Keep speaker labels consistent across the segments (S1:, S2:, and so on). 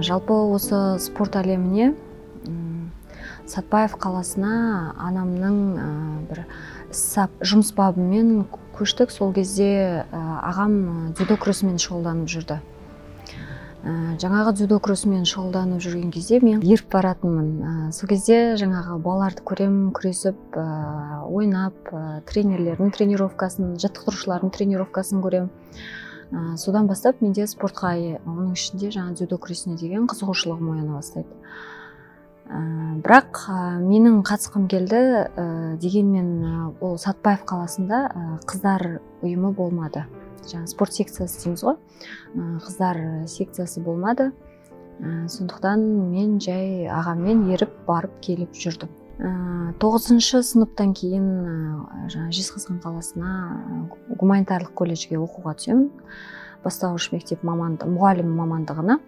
S1: Жалпы осы спорт әлеміне Сатпаев қаласына анамның бір жұмыс бабымен көштік. Сол кезде ағам дзюдо күресімен шұғылданып жүрді. Жаңағы дзюдо күресімен шұғылданып жүрген кезде мен еріп баратынмын. Сол кезде жаңағы балаларды көрем, күресіп, ойнап, тренерлердің тренировкасын, жаттықтырушылардың тренировкасын көрем. Содан бастап менде спортқа, оның ішінде жаңа дзюдо күресіне деген қызығушылығым ояна бастайды. Бірақ менің қатысқым келді, дегенмен ол Сатпаев қаласында қыздар ұйымы болмады. Жаңа спорт секциясы дейміз ғой, қыздар секциясы болмады. Сондықтан мен жай ағаммен еріп барып келіп жүрдім. 9-шы сыныптан кейін Жезқазған қаласына гуманитарлық колледжге оқуға түсемін. Бастауыш мектеп мұғалім мамандығына.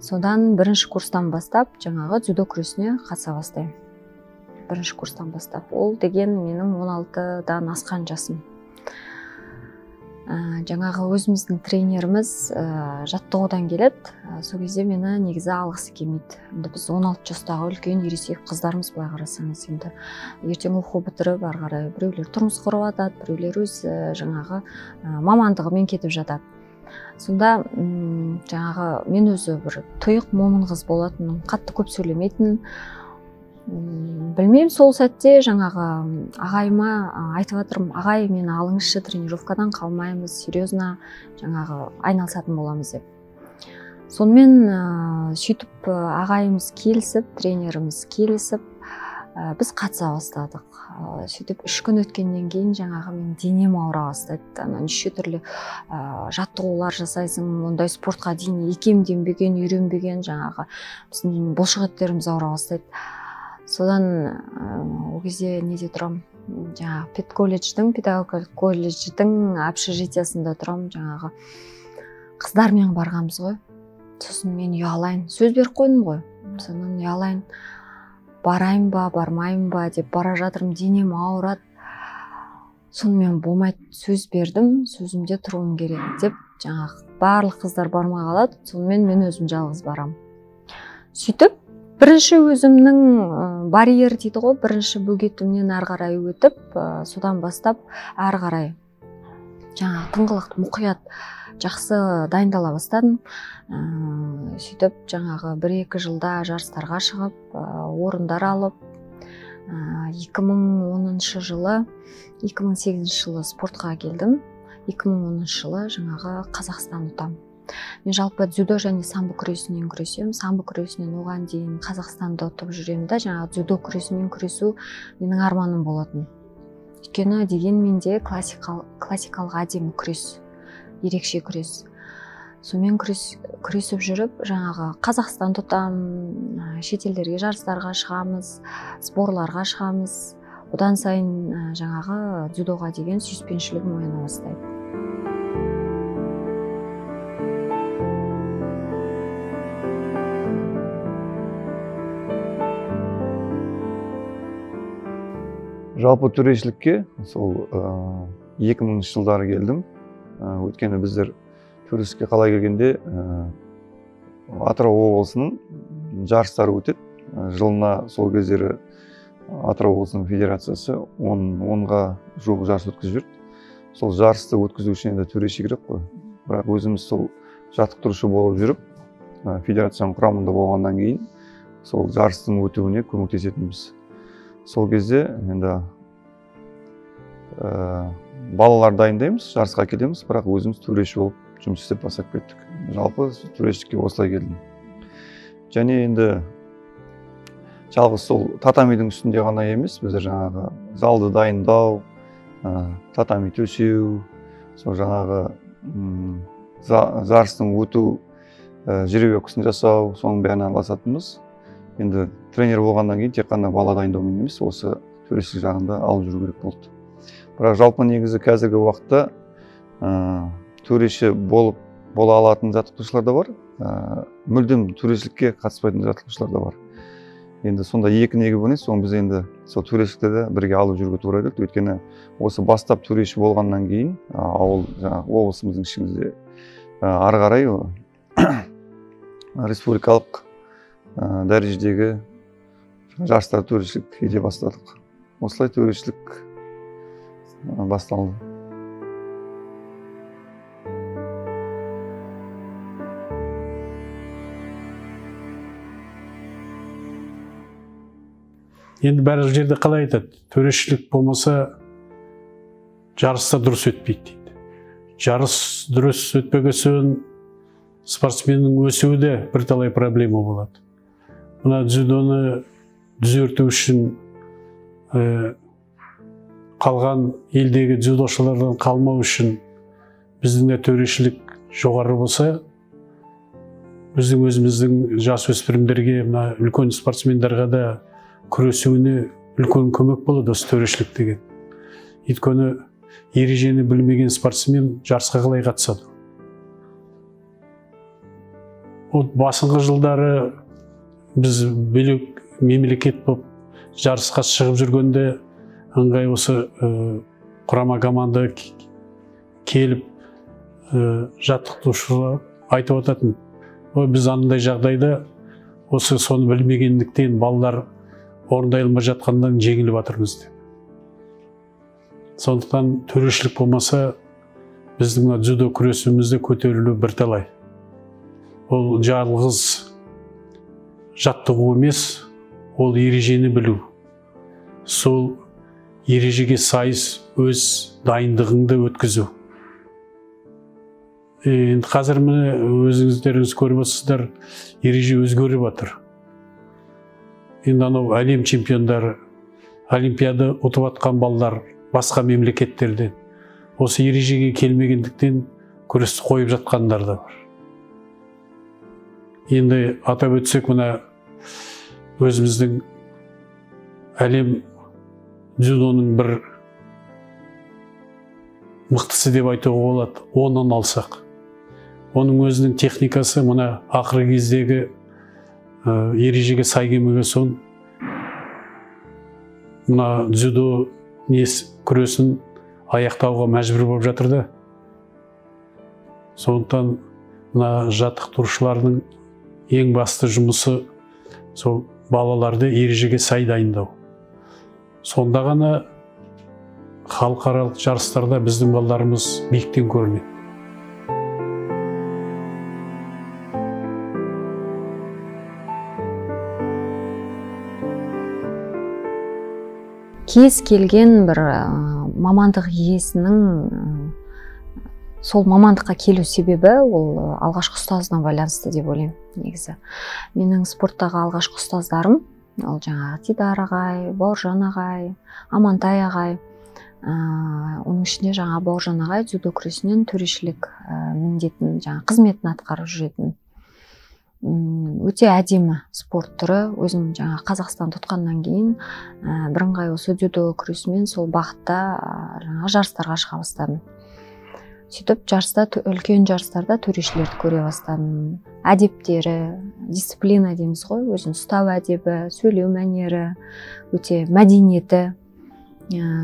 S1: Содан бірінші курстан бастап жаңағы дзюдо күресіне қатыса бастаймын. Бірінші курстан бастап. Ол деген менің 16-дан асқан жасым. Жаңағы өзіміздің тренеріміз жаттығудан келеді. Сол кезде мені негізі алғысы келмейді. Біз 16 жастағы үлкен ересек қыздарымыз, былай қарасаңыз, енді ертең оқу бітіріп, ары қарай біреулер тұрмыс құрып жатады, біреулер өз жаңағы мамандығымен кетіп жатады. Сонда жаңағы мен өзі бір тұйық момын қыз болатын, қатты көп сөйлемейтін. Білмеймін, сол сәтте жаңағы ағайыма айтып жатырмын, ағай, мені алыңызшы, тренировкадан қалмаймыз, серьезно жаңағы айналысатын боламыз деп. Сонымен сөйтіп ағайымыз келісіп, тренеріміз келісіп, біз қатыса бастадық. Сөйтіп 3 күн өткеннен кейін жаңағы мен денем ауыра бастайды. Неше түрлі жаттығулар жасайсың, ондай спортқа дейін икемденбеген, үйренбеген жаңағы біздің бұлшық еттеріміз ауыра бастайды. Содан ол кезде неде тұрам, жаңағы педколледждің, педагогикалық колледждің общежитиясында тұрам, жаңағы қыздармен барғанбыз ғой. Сосын мен ұялайын, сөз беріп қойдым ғой. Содан ұялайын, барайын ба, бармайын ба деп бара жатырмын, денем ауырады. Сонымен болмайды, сөз бердім, сөзімде тұруым керек деп, жаңағы барлық қыздар бармай қалады. Сонымен мен өзім жалғыз барам. Сөйтіп бірінші өзімнің барьер дейді ғой, бірінші бөгетімнен ары қарай өтіп, содан бастап ары қарай жаңағы тыңғылықты мұқият жақсы дайындала бастадым. Сөйтіп жаңағы 1-2 жылда жарыстарға шығып, орындар алып, 2010 жылы, 2008 жылы спортқа келдім. 2010 жылы жаңағы Қазақстан ұтам. Мен жалпы дзюдо және самбо күресінен күресем. Самбо күресінен оған дейін Қазақстанда ұтып жүремін да, жаңағы дзюдо күресімен күресу менің арманым болатын. Өйткені деген менде классикалық әдемі күрес, ерекше күрес. Сонымен күресіп жүріп, жаңағы Қазақстан ұтам, шетелдерге жарыстарға шығамыз, сборларға шығамыз. Одан сайын жаңағы дзюдоға деген сүйіспеншілігім ояна бастайды.
S2: Жалпы төрешілікке сол 2000 жылдары келдім. Өйткені біздер төрешілікке қалай келгенде Атырау облысының жарыстары өтеді. Жылына сол кездері Атырау облысының федерациясы 10-ға жуық жарыс өткізіп жүрді. Сол жарысты өткізу үшін енді төреші керек қой. Бірақ өзіміз сол жаттықтырушы болып жүріп, федерацияның құрамында болғаннан кейін сол жарыстың өтуіне көмектесетінбіз. Сол кезде енді балалар дайындаймыз, жарысқа келеміз, бірақ өзіміз төреші болып жұмыс істеп бастап кеттік. Жалпы төрешілікке осылай келдім. Және енді жалғыз сол татамидің үстінде ғана емес, біздер жаңағы залды дайындау, татами төсеу, сол жаңағы жарыстың өту жеребе-күсін жасау, соның бәріне араласатынбыз. Енді тренер болғаннан кейін тек қана бала дайындаумен емес, осы төрешілік жағында алып жүру керек болды. Бірақ жалпы негізі қазіргі уақытта төреші бола алатын жаттықтырушылар да бар, мүлдем төрешілікке қатыспайтын жаттықтырушылар да бар. Енді сонда екі неге бөлінеді, соны біз енді сол төрешілікті де бірге алып жүруге тура келді. Өйткені осы бастап төреші болғаннан кейін ауыл жаңағы облысымыздың ішімізде ары қарай республикалық дәрежедегі жарыстар төрешілік ете бастадық. Осылай төрешілік басталды.
S3: Енді бәрі жерде қалай айтады? Төрешілік болмаса жарыста дұрыс өтпейді дейді. Жарыс дұрыс өтпеген соң спортсменнің өсуі де бірталай проблема болады. Мына дзюдоны түзету үшін қалған елдегі дзюдошылардан қалмау үшін біздің де төрешілік жоғары болса, біздің өзіміздің жасөспірімдерге, мына үлкен спортсмендерге де күресуіне үлкен көмек болады осы төрешілік деген. Өйткені ережені білмеген спортсмен жарысқа қалай қатысады? Басыңғы жылдары біз бөлек мемлекет болып жарысқа шығып жүргенде ыңғай осы құрама команда келіп жаттықтырушылар айтып отатын. Біз андай жағдайда осы соны білмегендіктен балалар орындай алмай жатқандан жеңіліп жатырмыз деп. Сондықтан төрешілік болмаса біздің дзюдо күресімізде көтерілу бірталай. Ол жалғыз жаттығу емес, ол ережені білу. Сол ережеге сайыс өз дайындығыңды өткізу. Енді қазір міне өзіңіздеріңіз көріп отырсыздар, ереже өзгеріп жатыр. Енді анау әлем чемпиондары, олимпиада ұтып жатқан балалар басқа мемлекеттерден осы ережеге келмегендіктен күресті қойып жатқандар да бар. Енді атап өтсек, мына өзіміздің әлем дзюдоның бір мықтысы деп айтуға болады, 10-нан алсақ. Оның өзінің техникасы мына ақырғы кездегі ережеге сай келмеген соң мына дзюдо күресін аяқтауға мәжбүр болып жатыр да. Сондықтан мына жаттықтырушылардың ең басты жұмысы сол балаларды ережеге сай дайындау. Сонда ғана халықаралық жарыстарда біздің балаларымыз биіктен көрінеді.
S1: Кез келген бір мамандық иесінің сол мамандыққа келу себебі ол алғашқы ұстазына байланысты деп ойлаймын негізі. Менің спорттағы алғашқы ұстаздарым, ол жаңағы Дидар ағай, Бауыржан ағай, Амантай ағай. Оның ішінде жаңа Бауыржан ағай дзюдо күресінен төрешілік міндетін, жаңа қызметін атқарып жүретін. Өте әдемі спорт түрі. Өзім жаңа Қазақстан тұтқаннан кейін бірыңғай осы дзюдо күресімен сол бағытта жаңа жарыстарға шыға бастадым. Сөйтіп үлкен жарыстарда төрешілерді көре бастадым. Әдептері, дисциплина дейміз ғой, өзін ұстау әдебі, сөйлеу мәнері, өте мәдениеті.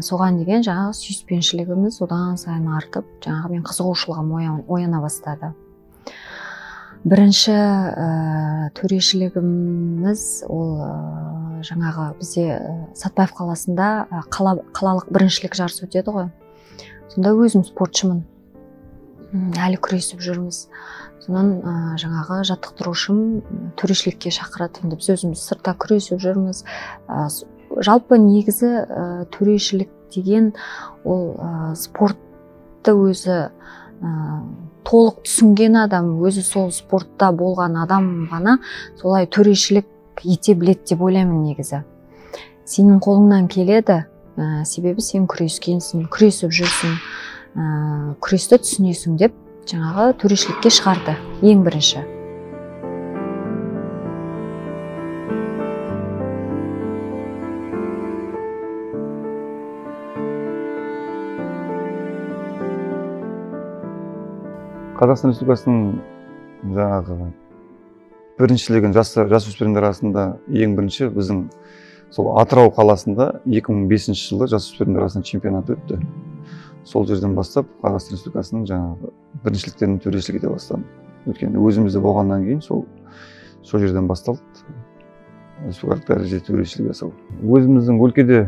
S1: Соған деген жаңағы сүйіспеншілігіміз одан сайын артып, жаңағы мен қызығушылығым ояна бастады. Бірінші төрешілігіміз ол жаңағы бізде Сатпаев қаласында қалалық біріншілік жарысы өтеді ғой. Сонда өзім спортшымын. Әлі күресіп жүрміз. Сонан жаңағы жаттықтырушым төрешілікке шақырады. Біз өзіміз сыртта күресіп жүрміз. Жалпы негізі төрешілік деген ол спортты өзі толық түсінген адам, өзі сол спортта болған адам ғана солай төрешілік ете біледі деп ойлаймын негізі. Сенің қолыңнан келеді, себебі сен күрескенсің, күресіп жүрсің, күресті түсінесің деп жаңағы төрешілікке шығарды ең бірінші.
S2: Қазақстан Республикасының жаңағы біріншілігін жасөспірімдер арасында ең бірінші біздің сол Атырау қаласында 2005 жылы жасөспірімдер арасында чемпионат өтті. Сол жерден бастап Қазақстан Республикасының жаңағы біріншіліктерін төрешілік ете бастадым. өйткені өзімізде болғаннан кейін сол жерден басталды республикалық дәрежеде төрешілік жасау. Өзіміздің өлкеде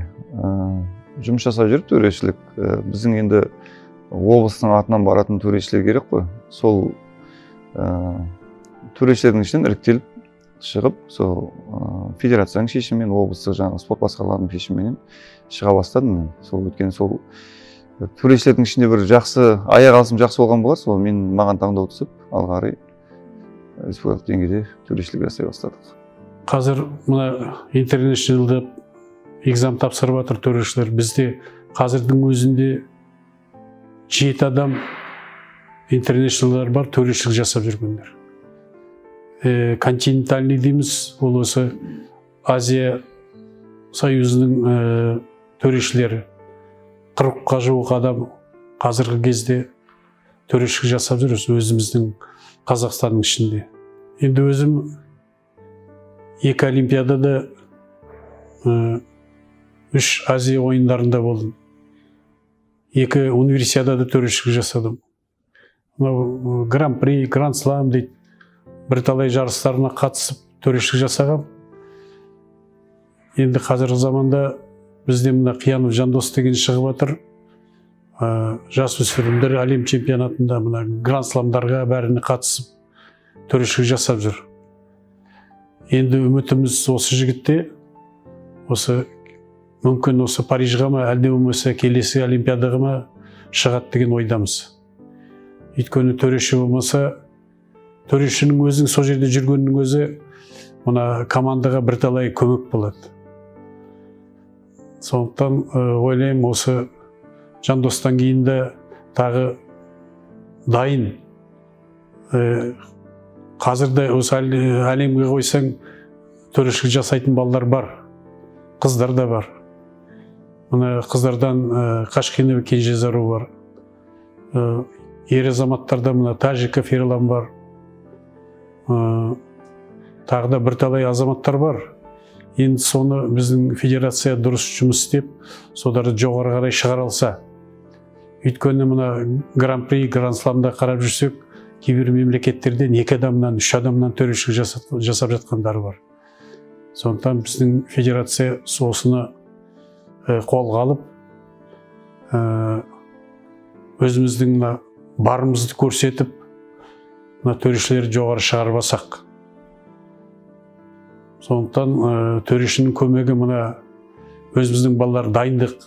S2: жұмыс жасап жүріп төрешілік, біздің енді облыстың атынан баратын төрешілер керек қой. Сол төрешілердің ішінен іріктеліп шығып, сол федерацияның шешімімен, облыстық жаңағы спорт басқармаларының шешімімен шыға бастадым. Сол өткен сол төрешілердің ішінде бір жақсы аяқ алысым жақсы болған болар, сол маған таңдау түсіп, алға қарай республикалық деңгейде төрешілік жасай бастадық.
S3: Қазір мына интернешнлда экзамен тапсырып жатыр төрешілер. Бізде қазірдің өзінде 7 адам интернешнлдар бар, төрешілік жасап жүргендер. Континентальный дейміз, ол осы Азия Союзының төрешілері. 40-қа жуық адам қазіргі кезде төрешілік жасап жүрміз өзіміздің Қазақстанның ішінде. Енді өзім 2 олимпиадада 3 Азия ойындарында болдым. 2 универсиадада төрешілік жасадым. Гран-при, гранд-слам дейді. Бірталай жарыстарына қатысып төрешілік жасағам. Енді қазіргі заманда бізде мына Қиянов Жандос деген шығып жатыр. Жасөспірімдер әлем чемпионатында мына гранд-сламдарға бәріне қатысып төрешілік жасап жүр. Енді үмітіміз осы жігітте, осы мүмкін осы Парижға ма, әлде болмаса келесі олимпиадаға ма шығады деген ойдамыз. Өйткені төреші болмаса, төрешінің өзінің сол жерде жүргенінің өзі мына командаға бірталай көмек болады. Сондықтан ойлаймын, осы Жандостан кейін де тағы дайын. Қазірде осы әлемге қойсаң төрешілік жасайтын балалар бар, қыздар да бар. Мына қыздардан Қашқинова Кенжезару бар. Ер азаматтарда мына Тажиков Ерлан бар. Тағы да бірталай азаматтар бар. Енді соны біздің федерация дұрыс жұмыс істеп, соларды жоғары қарай шығара алса. Өйткені мына гран-при, гранд-сламда қарап жүрсек, кейбір мемлекеттерден 2 адамнан, 3 адамнан төрешілік жасап жатқандары бар. Сондықтан біздің федерация осыны қолға алып, өзіміздің барымызды көрсетіп, төрешілерді жоғары шығарып алсақ. Сондықтан төрешінің көмегі мына өзіміздің балалар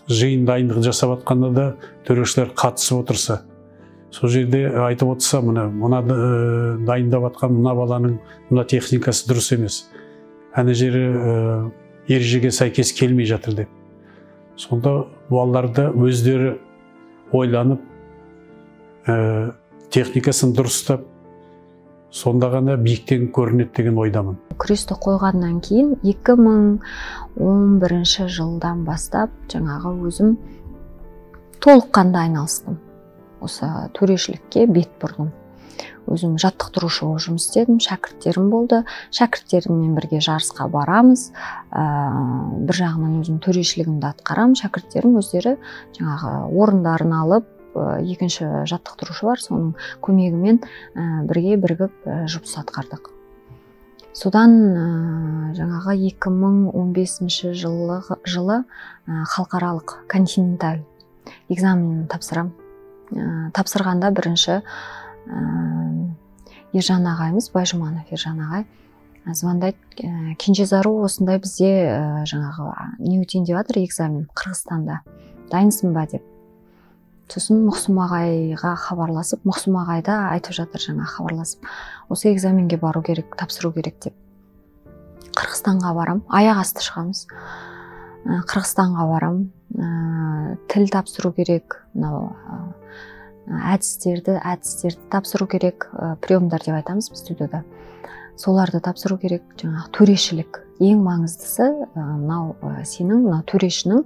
S3: жиын дайындық жасап атқанда да төрешілер қатысып отырса. Сол жерде айтып отырса, мына дайындап атқан мына баланың мына техникасы дұрыс емес. Әне жері ережеге сәйкес келмей жатыр деп. Сонда балаларды өздері ойланып, техникасын дұрыстап, сонда ғана биіктен көрінеді деген ойдамын.
S1: Күресті қойғаннан кейін 2011 жылдан бастап жаңағы өзім толыққанды айналыстым. Осы төрешілікке бет бұрдым. Өзім жаттықтырушы болып жұмыс істедім, шәкірттерім болды. Шәкірттеріммен бірге жарысқа барамыз. Бір жағынан өзім төрешілігімді атқарам, шәкірттерім өздері жаңағы орындарын алып, екінші жаттықтырушы бар, соның көмегімен бірге бірігіп жұмыс атқардық. Содан жаңағы 2015 жылы халықаралық континенталь экзаменін тапсырам. Тапсырғанда бірінші Ержан ағайымыз, Байжұманов Ержан ағай звондайды, Кенжезару осындай бізде жаңағы не өтейін деп жатыр экзамен Қырғызстанда, дайынсың ба деп. Сосын Мұқсым ағайға хабарласып, Мұқсым ағай да айтып жатыр жаңа хабарласып, осы экзаменге бару керек, тапсыру керек деп. Қырғызстанға барам, аяқ асты шығамыз. Қырғызстанға барам, тіл тапсыру керек, әдістерді тапсыру керек, приемдар деп айтамыз біз студияда. Соларды тапсыру керек, жаңағы төрешілік. Ең маңыздысы, сенің төрешінің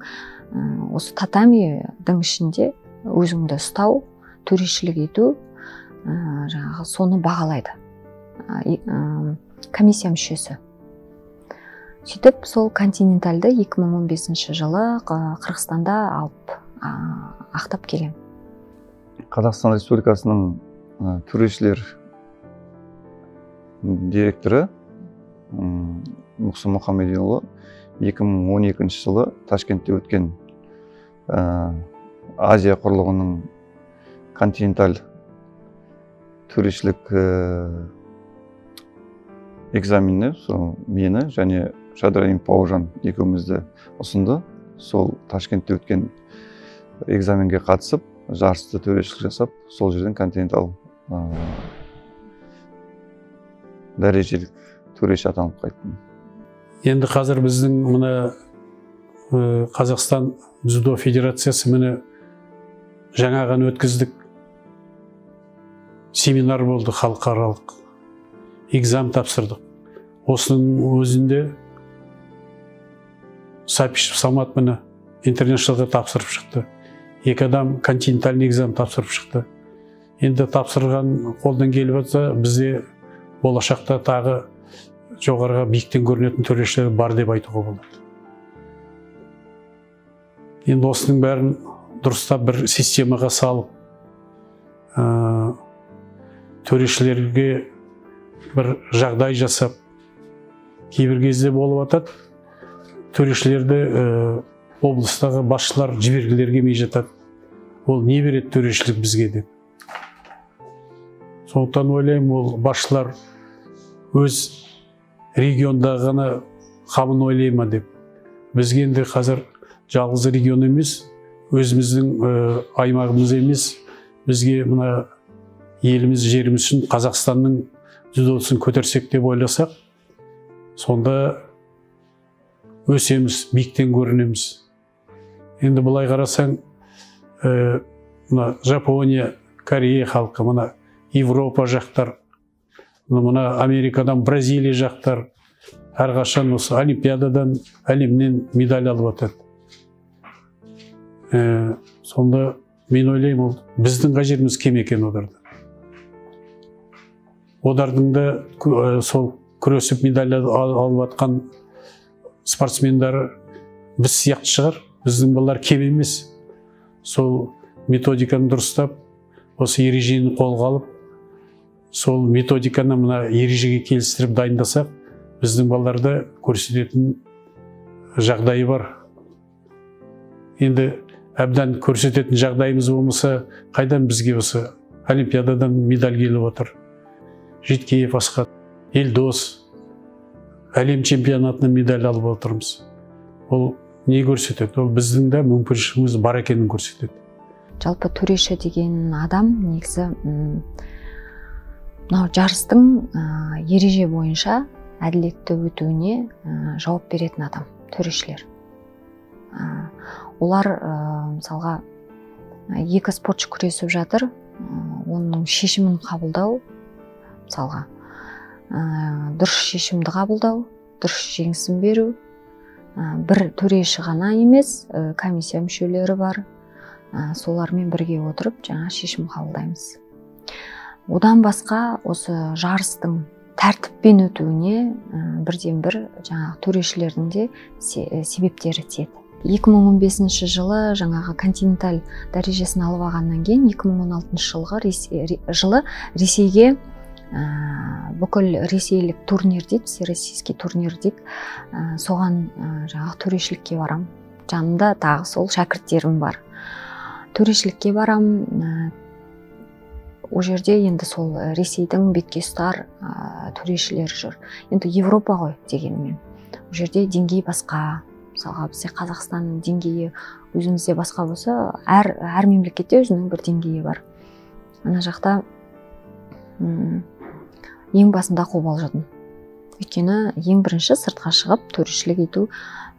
S1: осы татамидің ішінде өзіңді ұстау, төрешілік ету, жаңағы соны бағалайды. Комиссия мүшесі. Сөйтіп, сол континентальді 2015 жылы Қырғызстанда алып ақтап келем.
S2: Қазақстан Республикасының төрешілер директоры Мұқсын Мұхамедиұлы 2012 жылы Ташкентте өткен Азия құрлығының континенталь төрешілік экзаменіне мені және Шадраим Паужан екеумізді ұсынды. Сол Ташкентте өткен экзаменге қатысып, жарысты төрешілік жасап, сол жерден континентал дәрежелік төреші атанып қайттым.
S3: Енді қазір біздің мына Қазақстан дзюдо федерациясы міне жаңағын өткіздік. Семинар болды халықаралық. Экзамен тапсырдық. Осының өзінде Сапишев Самат міне интернешнлға тапсырып шықты. 2 адам континентальный экзамен тапсырып шықты. Енді тапсырған қолдан келіп жатса, бізде болашақта тағы жоғарыға биіктен көрінетін төрешілер бар деп айтуға болады. Енді осының бәрін дұрыстап бір системаға салып, төрешілерге бір жағдай жасап, кейбір кезде болып жатады, төрешілерді облыстағы басшылар жібергілері келмей жатады. Ол не береді төрешілік бізге деп. Сондықтан ойлаймын, ол басшылар өз региондағы ғана қамын ойлай ма деп. Бізге енді қазір жалғыз регион емес, өзіміздің аймағымыз емес, бізге мына еліміз, жеріміз үшін Қазақстанның дзюдосын көтерсек деп ойласақ, сонда өсеміз, биіктен көрінеміз. Енді былай қарасаң, Жапония, Корея халқы, мына Европа жақтар, мына Америкадан, Бразилия жақтар, әрқашан осы Олимпиададан, әлемнен медаль алып жатады. Сонда мен ойлаймын, ол біздің жеріміз кем екен оларда. Олардың да сол күресіп медаль алып жатқан спортсмендері біз сияқты шығар, біздің балалар кем емес. Сол методиканы дұрыстап, осы ережені қолға алып, сол методиканы мына ережеге келістіріп дайындасақ, біздің балаларда көрсететін жағдайы бар. Енді әбден көрсететін жағдайымыз болмаса, қайдан бізге осы Олимпиададан медаль келіп отыр? Житкеев Асқат, Елдос, әлем чемпионатына медаль алып отырмыз. Ол не көрсетеді? Ол біздің де мүмкіншілігіміз бар екенін көрсетеді.
S1: Жалпы төреші деген адам негізі мынау жарыстың ереже бойынша әділетті өтуіне жауап беретін адам, төрешілер. Олар мысалға екі спортшы күресіп жатыр, оның шешімін қабылдау, мысалға дұрыс шешімді қабылдау, дұрыс жеңісін беру, бір төреші ғана емес, комиссия мүшелері бар, солармен бірге отырып жаңа шешім қабылдаймыз. Одан басқа осы жарыстың тәртіппен өтуіне бірден бір жаңағы төрешілердің де себептері тиеді. 2015 жылы жаңағы континенталь дәрежесін алып алғаннан кейін 2016 жылы Ресейге бүкіл ресейлік турнир дейді, всероссийский турнир дейді, соған жаңағы төрешілікке барам. Жанымда тағы сол шәкірттерім бар. Төрешілікке барам. О жерде енді сол Ресейдің бетке ұстар төрешілері жүр. Енді Европа ғой дегенмен. О жерде деңгей басқа. Мысалға бізде Қазақстанның деңгейі өзімізде басқа болса, әр мемлекетте өзінің бір деңгейі бар. Ана жақта ең басында қобалжыдым. Өйткені ең бірінші сыртқа шығып төрешілік ету,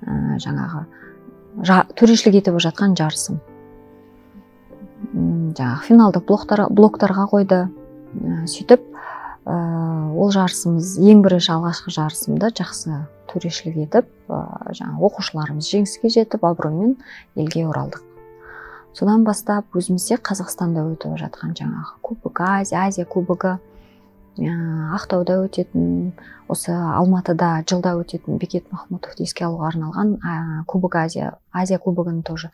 S1: жаңағы төрешілік етіп жатқан жарысым. Жаңағы финалдық блоктарға қойды. Сөйтіп, ол жарысымыз, ең бірінші алғашқы жарысымда жақсы төрешілік етіп, жаңағы оқушыларымыз жеңіске жетіп, абыроймен елге оралдық. Содан бастап өзімізде Қазақстанда өтіп жатқан жаңағы Кубок Азия кубогы, Ақтауда өтетін, осы Алматыда жылда өтетін Бекет Махмутовты еске алуға арналған Кубок Азия кубогын тоже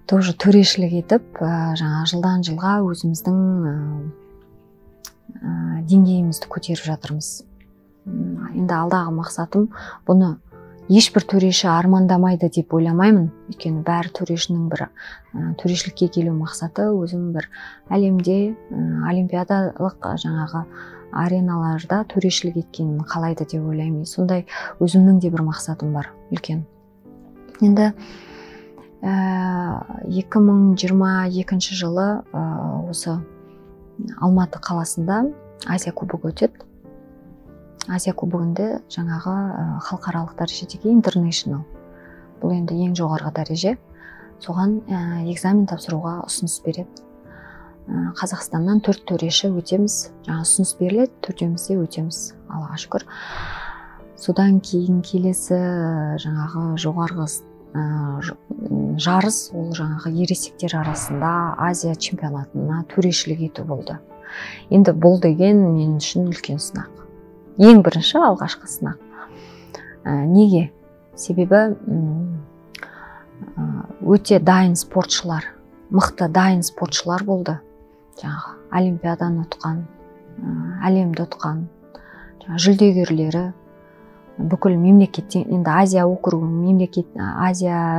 S1: төрешілік етіп, жаңа жылдан жылға өзіміздің деңгейімізді көтеріп жатырмыз. Енді алдағы мақсатым бұны ешбір төреші армандамайды деп ойламаймын. Өйткені бәрі төрешінің бір төрешілікке келу мақсаты өзім бір әлемде олимпиадалық жаңағы ареналарда төрешілік еткенін қалайды деп ойлаймын. Сондай өзімнің де бір мақсатым бар үлкен. Енді 2022 жылы осы Алматы қаласында Азия кубогы өтеді. Азия кубогында жаңағы халықаралық дәрежедегі international. Бұл енді ең жоғарғы дәреже. Соған экзамен тапсыруға ұсыныс береді. Қазақстаннан 4 төреші өтеміз. Жаңа ұсыныс беріледі, 4-емізде өтеміз. Аллаға шүкір. Содан кейін келесі жаңағы жоғарғы жарыс, ол жаңағы ересектер арасында Азия чемпионатына төрешілік ету болды. Енді бұл деген мен үшін үлкен сынақ. Ең бірінші алғашқы сынақ. Неге? Себебі өте дайын спортшылар, мықты дайын спортшылар болды. Жаңағы олимпиаданы ұтқан, әлемді ұтқан, жүлдегерлері бүкіл мемлекеттен, енді Азия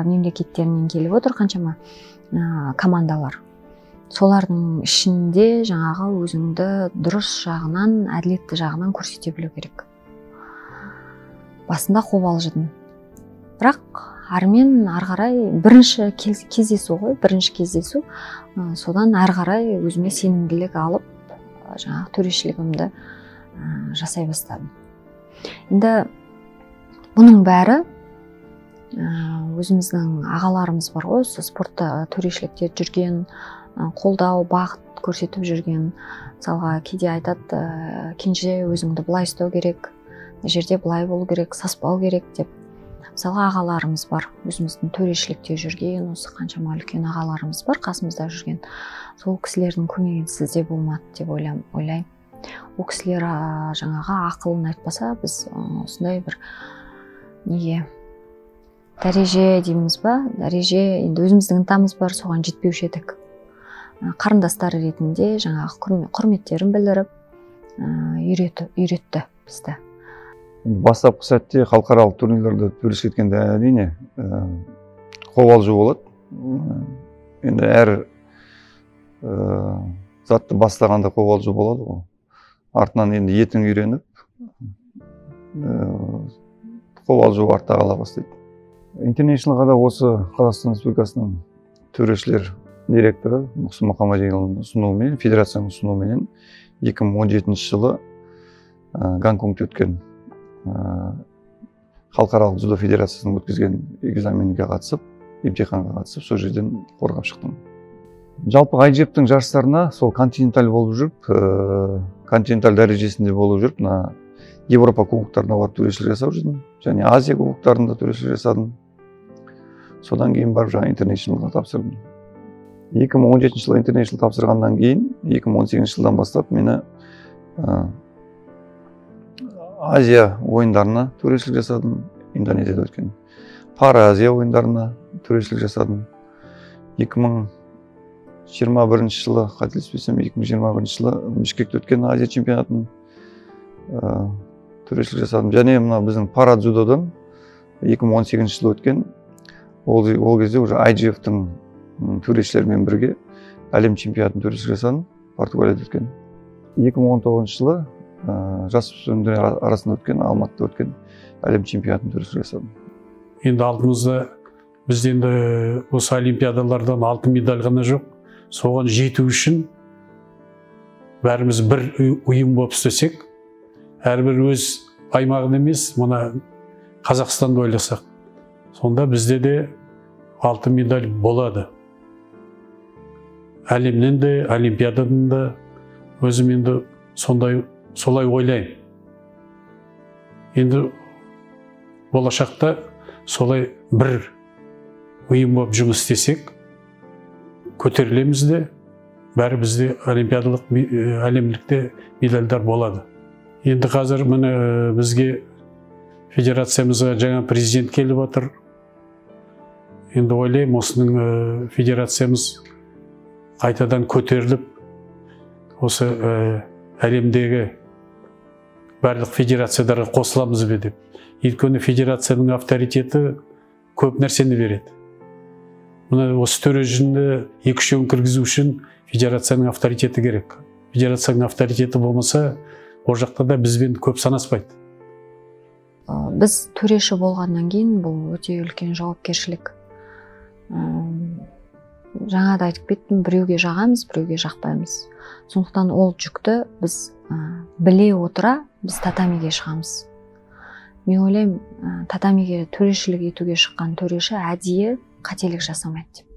S1: мемлекеттерінен келіп отыр қаншама командалар. Солардың ішінде жаңағы өзіңді дұрыс жағынан, әділетті жағынан көрсете білу керек. Басында қобалжыдым. Бірақ армен қарай бірінші кездесу ғой, бірінші кездесу. Содан қарай өзіме сенімділік алып, жаңағы төрешілігімді жасай бастадым. Енді бұның бәрі өзіміздің ағаларымыз бар ғой, спортта төрешілікте жүрген, қолдау, бағыт көрсетіп жүрген. Мысалға кейде айтады, кенже өзіңді былай ұстау керек, жерде былай болу керек, саспау керек деп. Мысалға ағаларымыз бар, өзіміздің төрешілікте жүрген, осы қаншама үлкен ағаларымыз бар, қасымызда жүрген. Сол кісілердің көмегінсіз де болмады деп ойлаймын. Ол кісілер жаңағы ақылын айтпаса, біз осындай бір неге дәреже дейміз ба, дәреже, енді өзіміздің ынтамыз бар, соған жетпеуші едік. Қарындастар ретінде жаңағы құрметтерін білдіріп үйретті бізді.
S2: Бастапқы сәтте халықаралық турнирлерде төрешілік еткенде әрине қобалжу болады. Енді әр затты бастағанда қобалжу болады ғой. Артынан енді етің үйреніп, қобалжу артта қала бастайды. Интернешнлға да осы Қазақстан Республикасының төрешілер директоры Мұқсын Мұхаммадиұлының ұсынуымен, федерацияның ұсынуымен 2017 жылы Гонконгта өткен халықаралық дзюдо федерациясының өткізген экзаменге қатысып, емтиханға қатысып, сол жерден қорғап шықтым. Жалпы IJF-тің жарыстарына сол континенталь болып жүріп, континенталь дәрежесінде болып жүріп, Европа кубоктарына барып төрешілік жасап жүрдім, және Азия кубоктарында төрешілік жасадым. Содан кейін барып жаңа интернешнлға тапсырдым. 2017 жылы интернешнл тапсырғаннан кейін, 2018 жылдан бастап мені Азия ойындарына төрешілік жасадым, Индонезияда өткен. Пара Азия ойындарына төрешілік жасадым. 2021 жылы, қателеспесем, 2021 жылы Бішкекте өткен Азия чемпионатын төрешілік жасадым. Және мына біздің пара дзюдодан 2018 жылы өткен, ол кезде уже IJF-тің төрешілермен бірге әлем чемпионатын төрешілік жасадым, Португалияда өткен. 2019 жылы жасөспірімдер арасында өткен, Алматыда өткен әлем чемпионатын төрешілік жасадым.
S3: Енді алдымызда бізде енді осы олимпиадалардан алтын медаль ғана жоқ. Соған жету үшін бәріміз бір ұйым болып істесек, әрбір өз аймағын емес, мына Қазақстанды ойласақ, сонда бізде де алтын медаль болады. Әлемнен де, олимпиададан да өзім енді солай ойлаймын. Енді болашақта солай бір ұйым болып жұмыс істесек, көтерілеміз де, бәрі бізде олимпиадалық, әлемдікте медальдар болады. Енді қазір міне бізге федерациямызға жаңа президент келіп отыр. Енді ойлаймын, осының федерациямыз қайтадан көтеріліп, осы әлемдегі барлық федерацияларға қосыламыз бе деп. Өйткені федерацияның авторитеті көп нәрсені береді. Мына осы төрежінді 2-3 кіргізу үшін федерацияның авторитеті керек. Федерацияның авторитеті болмаса, ол жақта да бізбен көп санаспайды.
S1: Біз төреші болғаннан кейін бұл өте үлкен жауапкершілік. Жаңа да айтып кеттім, біреуге жағамыз, біреуге жақпаймыз. Сондықтан ол жүкті біз біле отыра, біз татамиге шығамыз. Мен ойлаймын, татамиге төрешілік етуге шыққан төреші әдейі қателік жасамайды деп.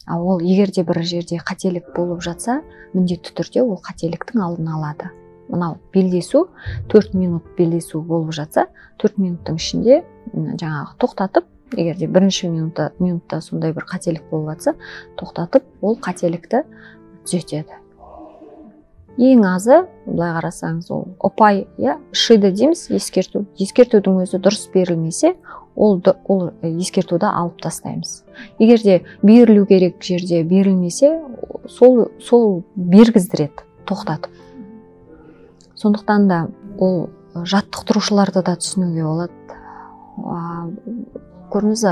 S1: Ал ол егерде бір жерде қателік болып жатса, міндетті түрде ол қателіктің алдын алады. Мынау белдесу, 4 минут белдесу болып жатса, 4 минуттың ішінде жаңағы тоқтатып, егерде бірінші минутта сондай бір қателік болып жатса, тоқтатып, ол қателікті түзетеді. Ең азы, былай қарасаңыз, ол опай, шиды дейміз, ескерту. Ескертудің өзі дұрыс берілмесе, ол ескертуді алып тастаймыз. Егерде берілу керек жерде берілмесе, сол бергіздіреді, тоқтатып. Сондықтан да ол жаттықтырушыларды да түсінуге болады. Көрдіңіз,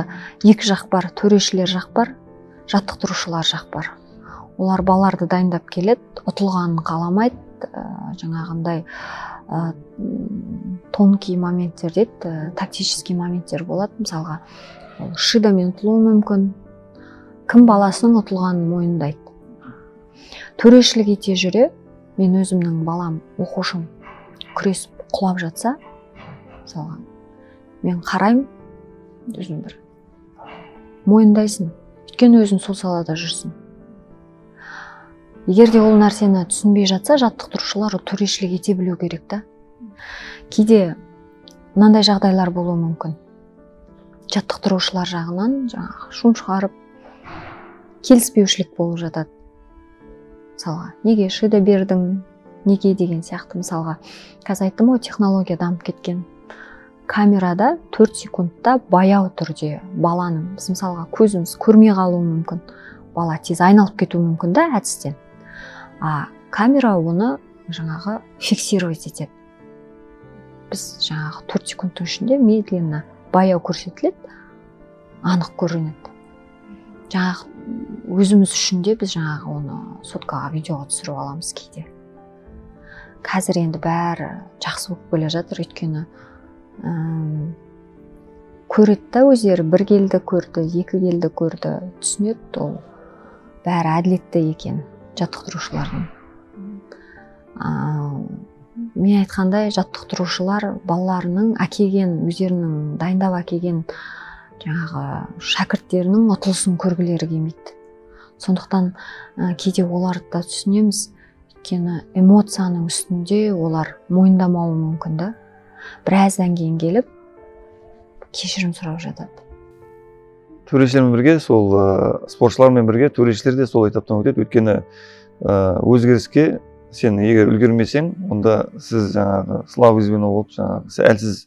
S1: екі жақ бар, төрешілер жақ бар, жаттықтырушылар жақ бар. Олар балаларды дайындап келеді, ұтылғанын қаламайды, жаңағындай тонкий моменттер дейді, тактический моменттер болады. Мысалға, шидамен ұтылуы мүмкін, кім баласының ұтылғанын мойындайды. Төрешілік ете жүре, мен өзімнің балам, оқушым күресіп құлап жатса, мысалға, мен қараймын, өзім бір мойындайсың, өйткені өзің сол салада жүрсің. Егерде ол нәрсені түсінбей жатса, жаттықтырушылар төрешілік ете білу керек та. Кейде мынандай жағдайлар болуы мүмкін. Жаттықтырушылар жағынан шум шығарып, келіспеушілік болып жатады. Мысалға, неге шида бердің, неге деген сияқты. Мысалға, қазір айттым ғой, технология дамып кеткен. Камерада 4 секундта баяу түрде баланың, біз мысалға көзіміз көрмей қалуы мүмкін. Бала тез айналып кетуі мүмкін да әдістен. Камера оны жаңағы фиксировать етеді. Біз жаңағы 4 секундтың ішінде медленно баяу көрсетіледі, анық көрінеді. Жаңағы өзіміз үшін де біз жаңағы оны соткаға, видеоға түсіріп аламыз кейде. Қазір енді бәрі жақсы болып келе жатыр, өйткені көреді да өздері, бір келді көрді, екі келді көрді, түсінеді, ол бәрі әділетті екен жаттықтырушылардың. Мен айтқандай, жаттықтырушылар балаларының әкелген, өздерінің дайындап әкелген жаңағы шәкірттерінің ұтылысын көргілері келмейді. Сондықтан кейде оларды да түсінеміз, өйткені эмоцияның үстінде олар мойындамауы мүмкін да. Біраздан кейін келіп, кешірім сұрап жатады.
S2: Төрешілермен бірге, сол спортшылармен бірге төрешілер де сол этаптан өтеді. Өйткені өзгеріске сен егер үлгермесең, онда сіз жаңағы слабый звено болып, жаңағы әлсіз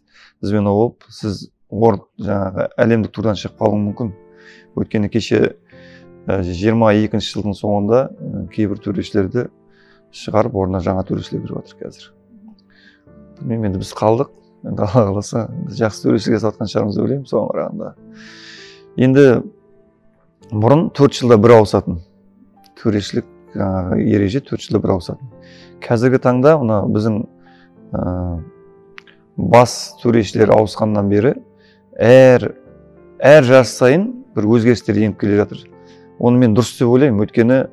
S2: звено болып, сіз жаңағы әлемдік турдан шығып қалуы мүмкін. Өйткені кеше 22 жылдың соңында кейбір төрешілерді шығарып, орнына жаңа төрешілер кіріп жатыр қазір. Білмеймін, енді біз қалдық, енді Алла қаласа біз жақсы төрешілерге сатқан шығармыз деп ойлаймын соған қарағанда. Енді бұрын 4 жылда бір ауысатын төрешілік ереже 4 жылда бір ауысатын. Қазіргі таңда мына біздің бас төрешілер ауысқаннан бері әр жарыс сайын бір өзгерістер еніп келе жатыр. Оны мен дұрыс деп ойлаймын, өйткені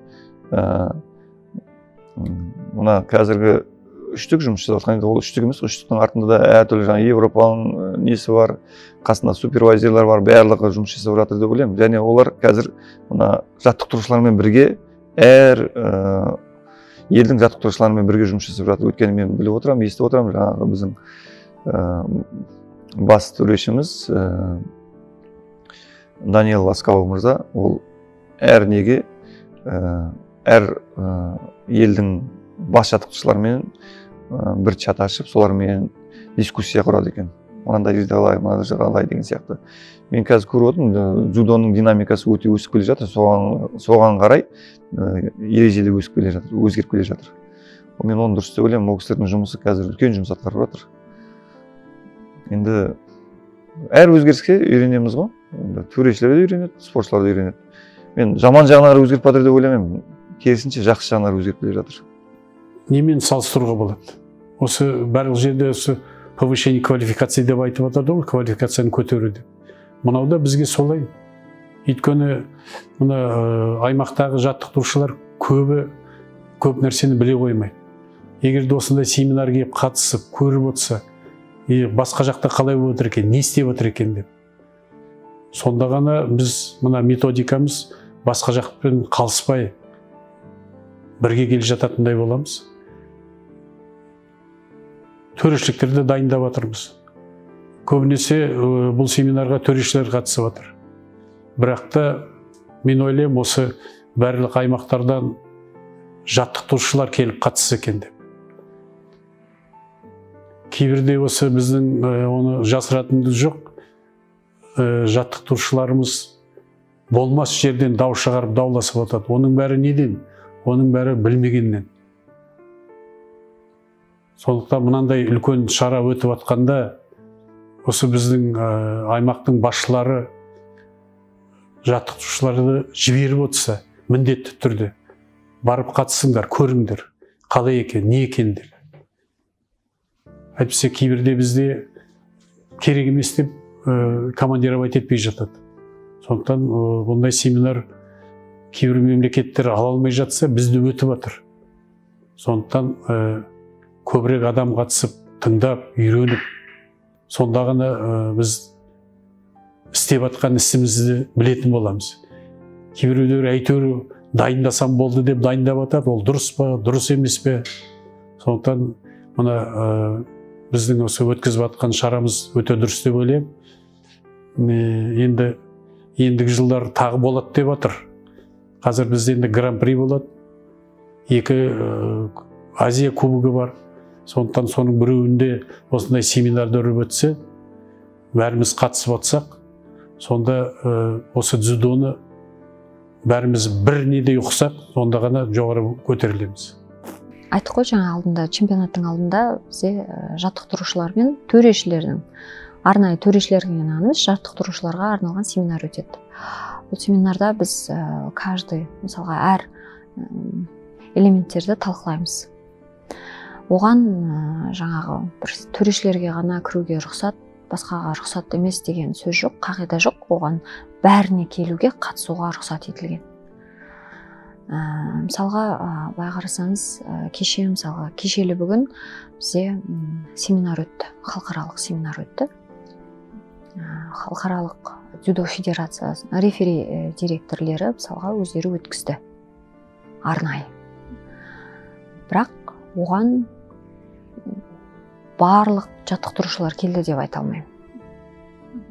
S2: мына қазіргі үштік жұмыс жасап жатқан, ол үштік емес, үштіктің артында да әртүрлі жаңа Европаның несі бар, қасында супервайзерлар бар, барлығы жұмыс жасап жатыр деп ойлаймын. Және олар қазір мына жаттықтырушылармен бірге әр елдің жаттықтырушыларымен бірге жұмыс жасап жатыр. Өйткені мен біліп отырамын, естіп отырамын, жаңағы біздің бас төрешіміз Даниэл Ласкау мырза, ол әр неге, әр елдің бас жаттықтырушылармен бір чат ашып, солармен дискуссия құрады екен. Мынандай жерде қалай, мынандай жерде қалай деген сияқты. Мен қазір көріп отырмын, дзюдоның динамикасы өте өсіп келе жатыр, соған қарай ереже де өсіп келе жатыр, өзгеріп келе жатыр. Мен оны дұрыс деп ойлаймын. Ол кісілердің жұмысы қазір үлкен жұмыс атқарып жатыр. Енді әр өзгеріске үйренеміз ғой. Төрешілер де үйренеді, спортшылар да үйренеді. Мен жаман жағынан өзгеріп жатыр деп ойламаймын. Керісінше жақсы жағынан өзгеріп келе жатыр.
S3: Немен салыстыруға болады? Осы барлық жерде осы повышение квалификации деп айтып жатады ғой, квалификацияны көтеру деп. Мынауда бізге солай. Өйткені мына аймақтағы жаттықтырушылар көп нәрсені біле қоймайды. Егер де осындай семинар келіп қатысып, көріп отырса, басқа жақта қалай болып отыр екен, не істеп отыр екен деп. Сонда ғана біз мына методикамыз басқа жақпен қалыспай бірге келе жататындай боламыз. Төрешіліктерді дайындап жатырмыз. Көбінесе бұл семинарға төрешілер қатысып жатыр. Бірақ та мен ойлаймын, осы барлық аймақтардан жаттықтырушылар келіп қатысса екен деп. Кейбірде осы біздің оны жасыратынымыз жоқ. Жаттықтырушыларымыз болмас жерден дау шығарып дауласып жатады. Оның бәрі неден? Оның бәрі білмегеннен. Сондықтан мынандай үлкен шара өтіп жатқанда, осы біздің аймақтың басшылары жаттықтырушыларды жіберіп отырса, міндетті түрде барып қатысыңдар, көріңдер, қалай екен, не екен деп. Әйтпесе кейбірде бізде керек емес деп командировать етпей жатады. Сондықтан бұндай семинар кейбір мемлекеттер ала алмай жатса, бізде өтіп жатыр. Сондықтан көбірек адам қатысып, тыңдап, үйреніп, сонда ғана біз істеп жатқан ісімізді білетін боламыз. Кейбіреулер әйтеуір дайындасам болды деп дайындап жатады, ол дұрыс па, дұрыс емес пе? Сондықтан мына біздің осы өткізіп жатқан шарамыз өте дұрыс деп ойлаймын. Ендігі жылдар тағы болады деп жатыр. Қазір бізде енді гран-при болады. 2 Азия кубогы бар. Сондықтан соның біреуінде осындай семинардар өтсе, бәріміз қатысып отырсақ, сонда осы дзюдоны бәріміз бір недей ұқсақ, сонда ғана жоғары көтерілеміз.
S1: Айттық қой, жаңа алдында, чемпионаттың алдында бізде жаттықтырушылар мен төрешілердің, арнайы төрешілерге ғана емес, жаттықтырушыларға арналған семинар өтеді. Бұл семинарда біз каждый, мысалға, әр элементтерді талқылаймыз. Оған жаңағы бір төрешілерге ғана кіруге рұқсат, басқаға рұқсат емес деген сөз жоқ, қағида жоқ. Оған бәріне келуге, қатысуға рұқсат етілген. Мысалға, былай қарасаңыз, кешелі бүгін бізде семинар өтті, халықаралық семинар өтті. Халықаралық дзюдо федерациясы рефери директорлері мысалға өздері өткізді, арнайы. Бірақ оған барлық жаттықтырушылар келді деп айта алмаймын.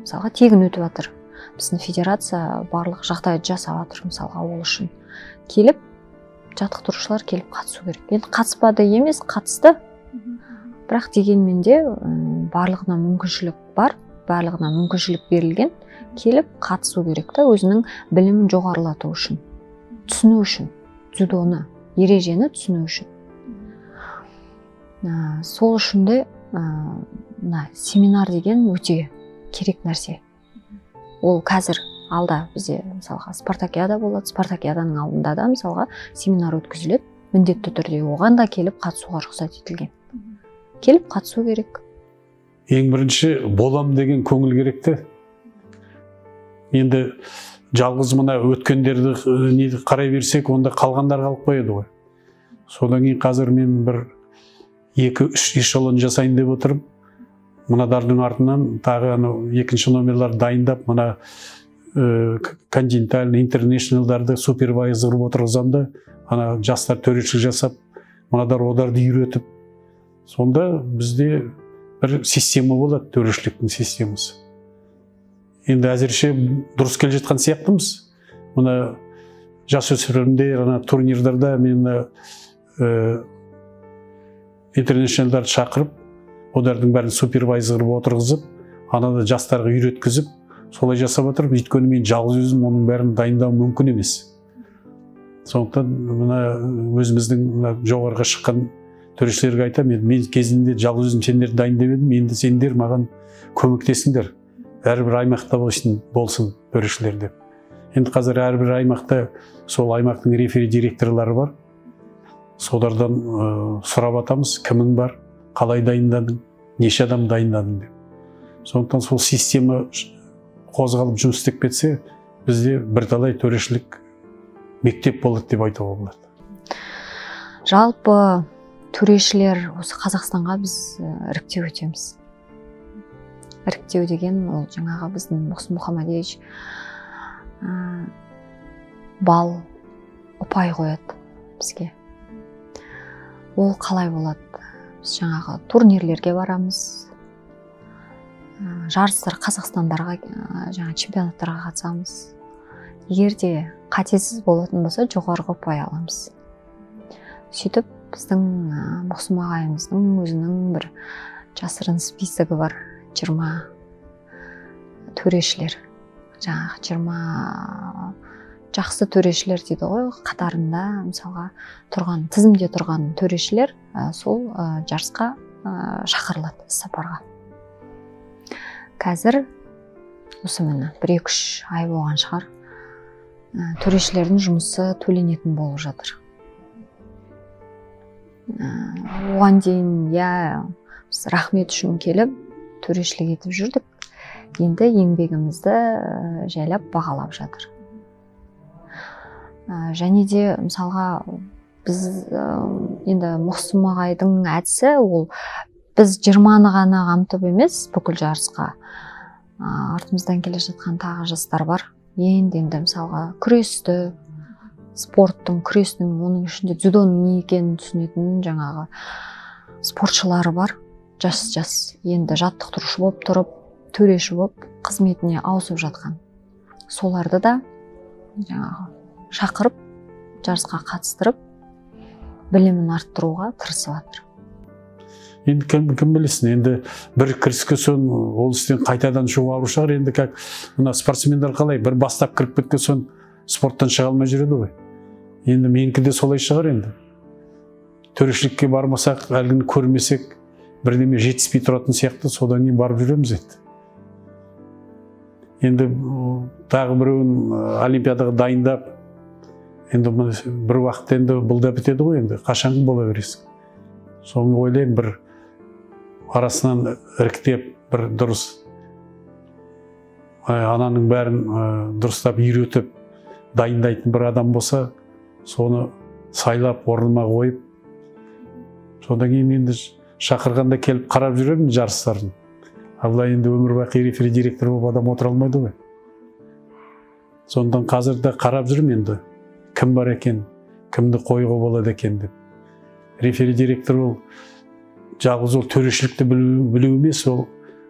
S1: Мысалға, тегін өтіп жатыр. Біздің федерация барлық жағдайды жасап жатыр, мысалға, ол үшін. Келіп, жаттықтырушылар келіп қатысу керек. Енді қатыспады емес, қатысты. Бірақ дегенмен де барлығына мүмкіншілік бар, барлығына мүмкіншілік берілген. Келіп қатысу керек та, өзінің білімін жоғарылату үшін, түсіну үшін, дзюдоны, ережені түсіну үшін. Сол үшін де семинар деген өте керек нәрсе. Ол қазір алда бізде мысалға спартакиада болады, спартакиаданың алдында да мысалға семинар өткізіледі, міндетті түрде оған да келіп қатысуға рұқсат етілген. Келіп қатысу керек.
S3: Ең бірінші болам деген көңіл керекті. Енді жалғыз мына өткендерді қарай берсек, онда қалғандар қалып қояды ғой. Содан кейін қазір мен бір 2-3 эшелон жасайын деп отырып, мынадардың артынан тағы екінші номерлар дайындап, мына континентальный, интернешнлдарды супервайзер отырғызам да, жастар төрешілік жасап, мынадар одарды үйретіп, сонда бізде бір система болады, төрешіліктің системасы. Енді әзірше дұрыс келе жатқан сияқтымыз. Мына жасөспірімдер турнирдарда мен интернешнлдарды шақырып, одардың бәрін супервайзер отырғызып, анада жастарға үйреткізіп, солай жасап отырып, өйткені мен жалғыз өзім оның бәрін дайындау мүмкін емес. Сондықтан мына өзіміздің жоғарыға шыққан төрешілерге айтамын, мен кезінде жалғыз өзім сендерді дайындап едім, енді сендер маған көмектесіңдер, әрбір аймақта болсын төрешілер деп. Енді қазір әрбір аймақта сол аймақтың рефери директорлары бар. Солардан сұрап атамыз, кімің бар, қалай дайындадың, неше адам дайындадың деп. Сондықтан сол система қозғалып жұмыс істеп кетсе, бізде бірталай төрешілік мектеп болады деп айтуға болады.
S1: Жалпы төрешілер осы Қазақстанға біз іріктеу өтеміз. Іріктеу деген ол жаңағы біздің Мұхсин Мұхамадиевич балл ұпай қояды бізге. Ол қалай болады? Біз жаңағы турнирлерге барамыз, жарыстар Қазақстандарға, жаңа чемпионаттарға қатысамыз. Егер де қатесіз болатын болса, жоғарғы ұпай аламыз. Сөйтіп, біздің Мұхсин ағайымыздың өзінің бір жасырын списогі бар, 20 төрешілер. Жаңағы 20 жақсы төрешілер дейді ғой, қатарында мысалға тұрған, тізімде тұрған төрешілер сол жарысқа шақырылады сапарға. Қазір осы міне 1-2 ай болған шығар, төрешілердің жұмысы төленетін болып жатыр. Оған дейін біз рахмет үшін келіп төрешілік етіп жүрдік. Енді еңбегімізді жайлап бағалап жатыр. Және де мысалға біз енді Мұхсин ағайдың әдісі, ол біз 20-ны ғана қамтып емес, бүкіл жарысқа артымыздан келе жатқан тағы жастар бар. Енді мысалға күресті, спорттың, күрестің, оның ішінде дзюдоның не екенін түсінетін жаңағы спортшылары бар. Жас енді жаттықтырушы болып тұрып, төреші болып қызметіне ауысып жатқан. Соларды да жаңағы шақырып, жарысқа қатыстырып, білімін арттыруға тырысып жатыр.
S3: Енді кім білесін, енді бір кіріске соң ол істен қайтадан шығу алу шығар. Енді мына спортсмендер қалай, бір бастап кіріп кеткен соң спорттан шыға алмай жүреді ғой. Енді менікі де солай шығар енді. Төрешілікке бармасақ, әлгіні көрмесек, бірдеме жетіспей тұратын сияқты, содан кейін барып жүреміз енді. Енді тағы біреуін олимпиадаға дайындап, енді бір уақытта енді бұл да бітеді ғой, енді қашанғы бола бересің. Соны ойлаймын, бір арасынан іріктеп, бір дұрыс ананың бәрін дұрыстап үйретіп дайындайтын бір адам болса, соны сайлап орныма қойып, содан кейін енді шақырғанда келіп қарап жүрермін жарыстарын. Абылай енді өмірбақи рефери директор болып адам отыра алмайды ғой. Сондан қазір де қарап жүрмін енді, кім бар екен, кімді қойға болады екен деп. Рефери директор ол жалғыз ол төрешілікті білу емес, ол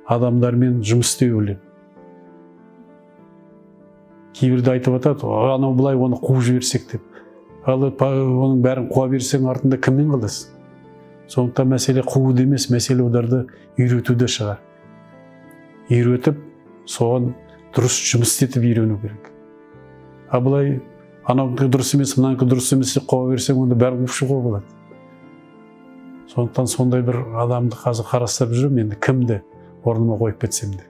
S3: адамдармен жұмыс істеу білем. Кейбірді айтып атады, анау былай оны қуып жіберсек деп. Ал оның бәрін қуа берсең артында кіммен қаласың? Сондықтан мәселе қууды емес, мәселе оларды үйретуде шығар. Үйретіп, соған дұрыс жұмыс істетіп үйрену керек. Ал былай анауға дұрыс емес, мынауға дұрыс емес қуа берсең, онда бәрін қуып шығуға болады. Сондықтан сондай бір адамды қазір қарастырып жүрмін, енді кімді орныма қойып кетсем де.